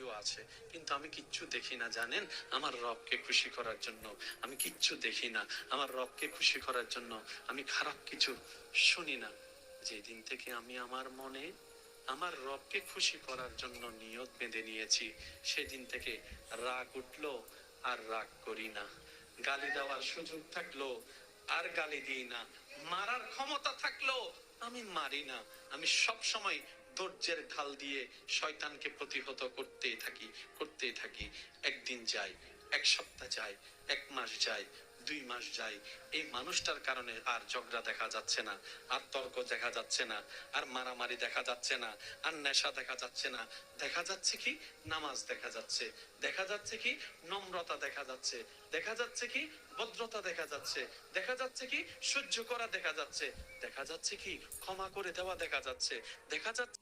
গালিও আছে, কিন্তু আমি কিচ্ছু দেখি না জানেন, আমার রবকে খুশি করার জন্য আমি কিচ্ছু দেখি না। আমার রবকে খুশি করার জন্য আমি খারাপ কিছু শুনি না। যেদিন থেকে আমি আমার মনে আমার রবকে খুশি করার জন্য নিয়ত বেঁধে নিয়েছি, সেদিন থেকে রাগ উঠলো আর রাগ করি না, গালি দেওয়ার সুযোগ থাকলো আর গালি দিই না, মারার ক্ষমতা থাকলো আমি মারি না। আমি সব সময় ধৈর্যের ঢাল দিয়ে শয়তানকে প্রতিহত করতেই থাকি। একদিন যায়, এক সপ্তাহ যায়, এক মাস যায়, 2 মাস যায়, এই মানুষটার কারণে আর ঝগড়া দেখা যাচ্ছে না, আর তর্ক দেখা যাচ্ছে না, আর মারামারি দেখা যাচ্ছে না, আর নেশা দেখা যাচ্ছে না। দেখা যাচ্ছে কি নামাজ দেখা যাচ্ছে, দেখা যাচ্ছে কি নম্রতা দেখা যাচ্ছে, দেখা যাচ্ছে কি ভদ্রতা দেখা যাচ্ছে, দেখা যাচ্ছে কি সহ্য করা দেখা যাচ্ছে, দেখা যাচ্ছে কি ক্ষমা করে দেওয়া দেখা যাচ্ছে, দেখা যাচ্ছে